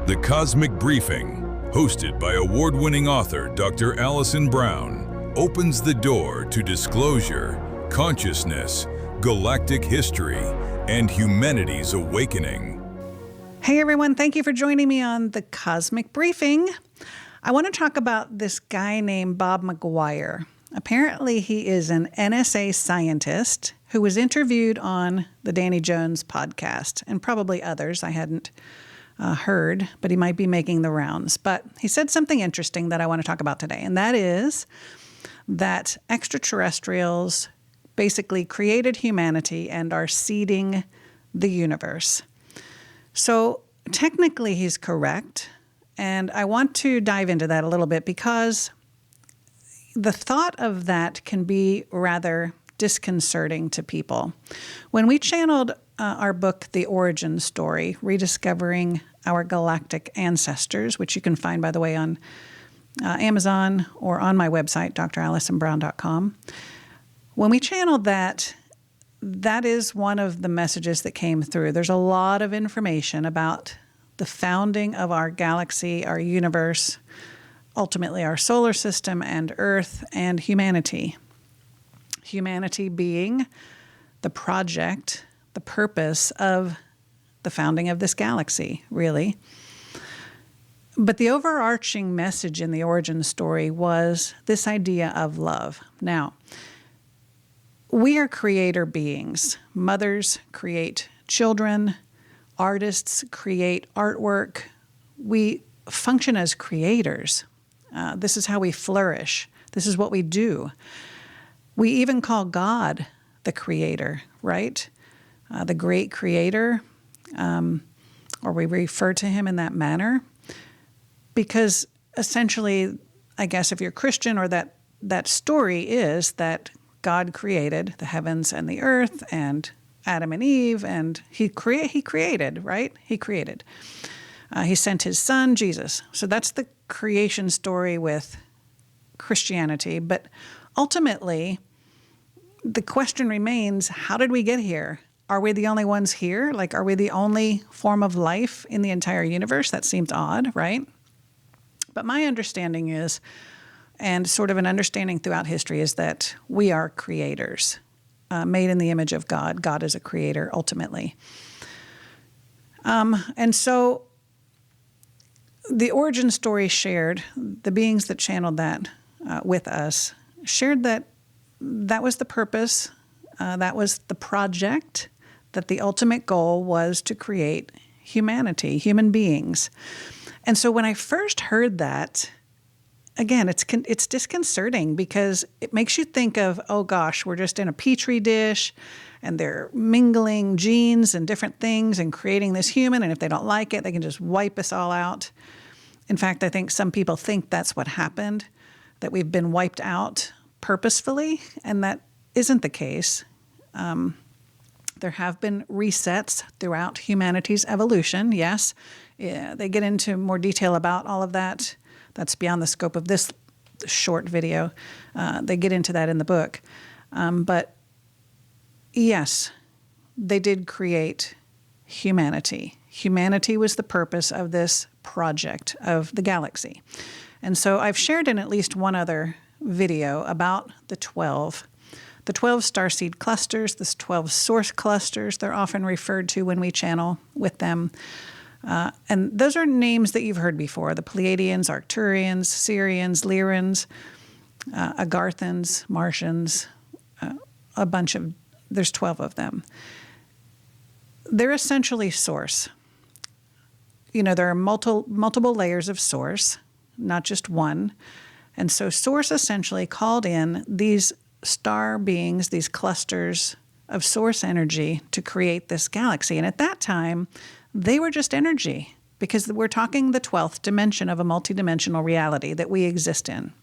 The Cosmic Briefing, hosted by award-winning author Dr. Allison Brown, opens the door to disclosure, consciousness, galactic history, and humanity's awakening. Hey everyone, thank you for joining me on The Cosmic Briefing. I want to talk about this guy named Bob McGuire. Apparently he is an NSA scientist who was interviewed on the Danny Jones podcast, and probably others I hadn't heard, but he might be making the rounds. But he said something interesting that I want to talk about today, and that is that extraterrestrials basically created humanity and are seeding the universe. So technically he's correct, and I want to dive into that a little bit because the thought of that can be rather disconcerting to people. When we channeled our book, The Origin Story, Rediscovering Our Galactic Ancestors, which you can find, by the way, on Amazon or on my website, drallisonbrown.com. When we channeled that, that is one of the messages that came through. There's a lot of information about the founding of our galaxy, our universe, ultimately our solar system and Earth and humanity. Humanity being the project, the purpose of the founding of this galaxy, really. But the overarching message in the origin story was this idea of love. Now, we are creator beings. Mothers create children. Artists create artwork. We function as creators. This is how we flourish. This is what we do. We even call God the creator, right? The great creator, or we refer to him in that manner. Because essentially, I guess if you're Christian, or that story is that God created the heavens and the earth and Adam and Eve, and he created, right? He created. He sent his son, Jesus. So that's the creation story with Christianity. But ultimately, the question remains, how did we get here? Are we the only ones here? Like, are we the only form of life in the entire universe? That seems odd, right? But my understanding is, and sort of an understanding throughout history, is that we are creators, made in the image of God. God is a creator, ultimately. And so the origin story shared, the beings that channeled that with us, shared that that was the purpose, that was the project, that the ultimate goal was to create humanity, human beings. And so when I first heard that, again, it's disconcerting because it makes you think of, oh gosh, we're just in a petri dish and they're mingling genes and different things and creating this human, and if they don't like it, they can just wipe us all out. In fact, I think some people think that's what happened, that we've been wiped out purposefully, and that isn't the case. There have been resets throughout humanity's evolution, yes. Yeah, they get into more detail about all of that. That's beyond the scope of this short video. They get into that in the book. But yes, they did create humanity. Humanity was the purpose of this project of the galaxy. And so I've shared in at least one other video about the 12 starseed clusters, the 12 source clusters, they're often referred to when we channel with them. And those are names that you've heard before: the Pleiadians, Arcturians, Sirians, Lyrans, Agarthans, Martians, there's 12 of them. They're essentially source. You know, there are multiple layers of source, not just one. And so source essentially called in these star beings, these clusters of source energy to create this galaxy. And at that time, they were just energy, because we're talking the 12th dimension of a multidimensional reality that we exist in.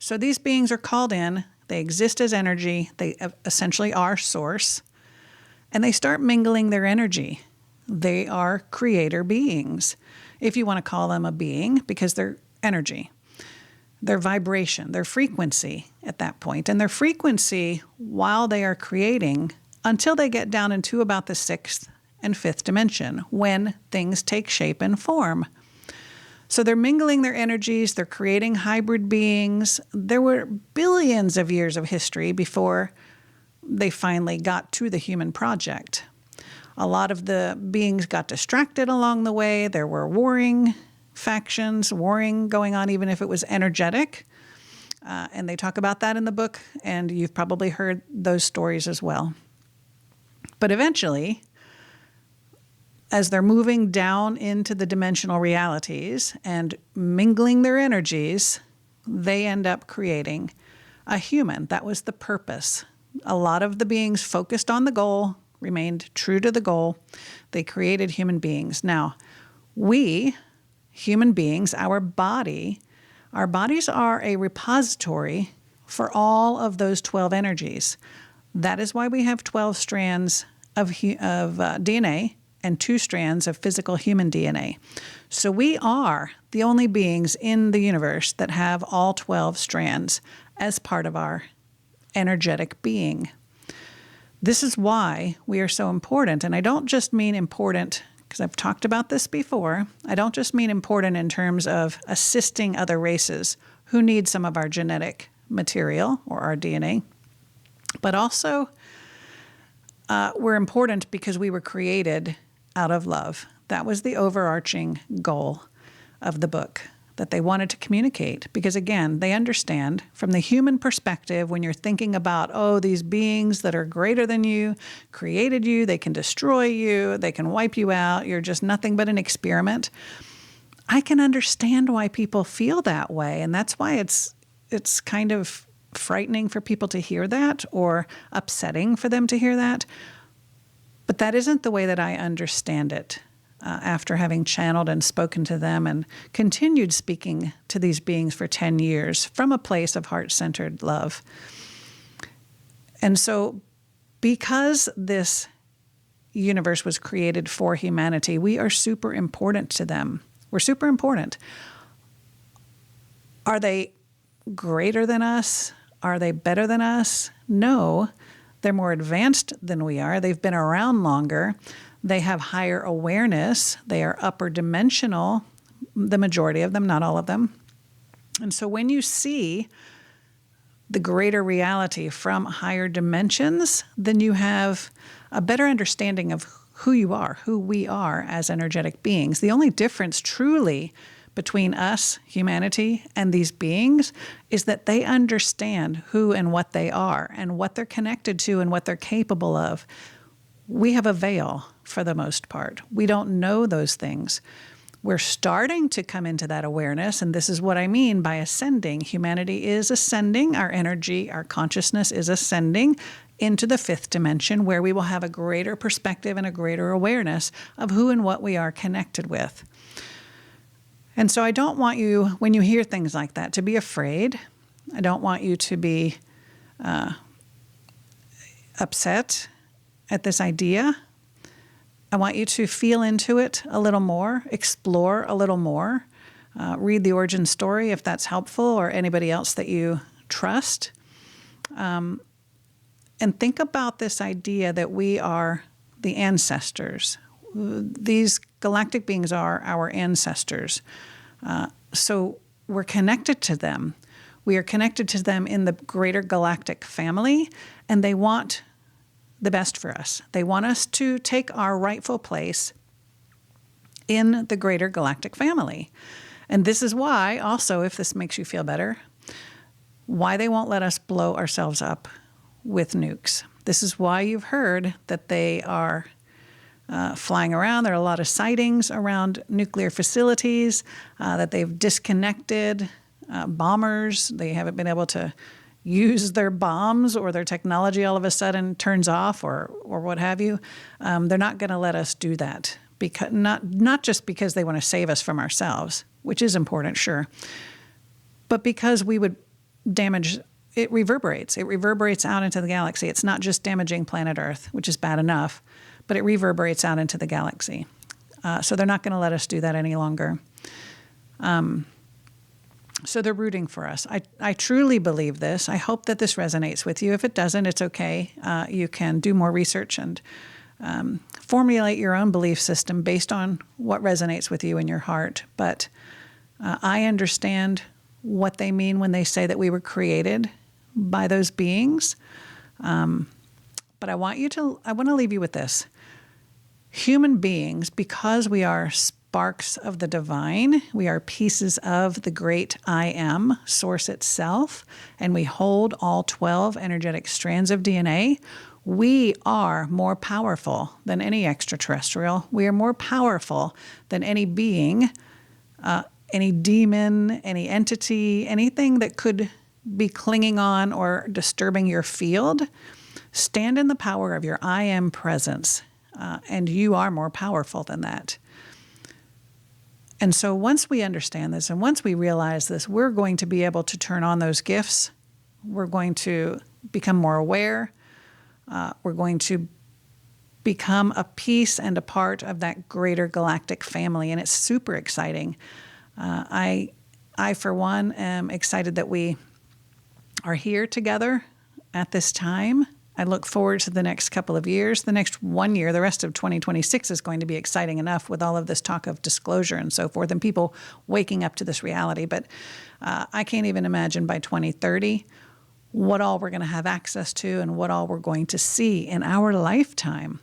So these beings are called in, they exist as energy, they essentially are source, and they start mingling their energy. They are creator beings, if you want to call them a being, because they're energy. Their vibration, their frequency at that point. And their frequency, while they are creating, until they get down into about the 6th and fifth dimension when things take shape and form. So they're mingling their energies, they're creating hybrid beings. There were billions of years of history before they finally got to the human project. A lot of the beings got distracted along the way. There were warring factions, warring going on, even if it was energetic. And they talk about that in the book, and you've probably heard those stories as well. But eventually, as they're moving down into the dimensional realities and mingling their energies, they end up creating a human. That was the purpose. A lot of the beings focused on the goal, remained true to the goal. They created human beings. Now, we, human beings, our bodies are a repository for all of those 12 energies. That is why we have 12 strands of DNA and 2 strands of physical human DNA. So we are the only beings in the universe that have all 12 strands as part of our energetic being. This is why we are so important. And I don't just mean important, because I've talked about this before, I don't just mean important in terms of assisting other races who need some of our genetic material or our DNA, but also we're important because we were created out of love. That was the overarching goal of the book that they wanted to communicate. Because again, they understand from the human perspective, when you're thinking about, oh, these beings that are greater than you, created you, they can destroy you, they can wipe you out, you're just nothing but an experiment. I can understand why people feel that way. And that's why it's kind of frightening for people to hear that, or upsetting for them to hear that. But that isn't the way that I understand it. After having channeled and spoken to them and continued speaking to these beings for 10 years from a place of heart-centered love. And so because this universe was created for humanity, we are super important to them. We're super important. Are they greater than us? Are they better than us? No. They're more advanced than we are. They've been around longer. They have higher awareness. They are upper dimensional, the majority of them, not all of them. And so when you see the greater reality from higher dimensions, then you have a better understanding of who you are, who we are as energetic beings. The only difference truly between us, humanity, and these beings is that they understand who and what they are and what they're connected to and what they're capable of. We have a veil for the most part. We don't know those things. We're starting to come into that awareness, and this is what I mean by ascending. Humanity is ascending. Our energy, our consciousness is ascending into the 5th dimension, where we will have a greater perspective and a greater awareness of who and what we are connected with. And so I don't want you, when you hear things like that, to be afraid. I don't want you to be upset at this idea. I want you to feel into it a little more, explore a little more, read the origin story if that's helpful, or anybody else that you trust. And think about this idea that we are the ancestors. These galactic beings are our ancestors. So we're connected to them. We are connected to them in the greater galactic family, and they want the best for us. They want us to take our rightful place in the greater galactic family. And this is why, also, if this makes you feel better, why they won't let us blow ourselves up with nukes. This is why you've heard that they are flying around. There are a lot of sightings around nuclear facilities, that they've disconnected bombers. They haven't been able to use their bombs, or their technology all of a sudden turns off, or what have you. They're not going to let us do that, because not just because they want to save us from ourselves, which is important, sure, but because we would damage. It reverberates. It reverberates out into the galaxy. It's not just damaging planet Earth, which is bad enough, but it reverberates out into the galaxy. So they're not going to let us do that any longer. So they're rooting for us. I truly believe this. I hope that this resonates with you. If it doesn't, it's okay. You can do more research and formulate your own belief system based on what resonates with you in your heart. But I understand what they mean when they say that we were created by those beings. But I want to leave you with this. Human beings, because we are sparks of the divine, we are pieces of the great I Am, source itself, and we hold all 12 energetic strands of DNA. We are more powerful than any extraterrestrial. We are more powerful than any being, any demon, any entity, anything that could be clinging on or disturbing your field. Stand in the power of your I Am presence, and you are more powerful than that. And so once we understand this and once we realize this, we're going to be able to turn on those gifts. We're going to become more aware. We're going to become a piece and a part of that greater galactic family, and it's super exciting. I, for one, am excited that we are here together at this time. I look forward to the next couple of years. The next 1 year, the rest of 2026 is going to be exciting enough with all of this talk of disclosure and so forth and people waking up to this reality. But I can't even imagine by 2030 what all we're going to have access to and what all we're going to see in our lifetime.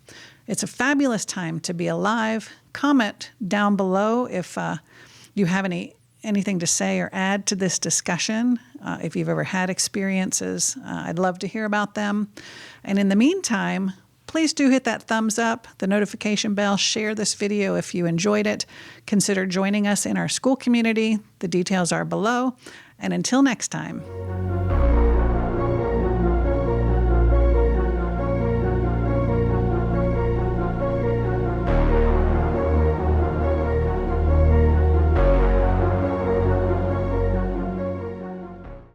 It's a fabulous time to be alive. Comment down below if you have anything to say or add to this discussion. If you've ever had experiences, I'd love to hear about them. And in the meantime, please do hit that thumbs up, the notification bell, share this video if you enjoyed it. Consider joining us in our school community. The details are below. And until next time.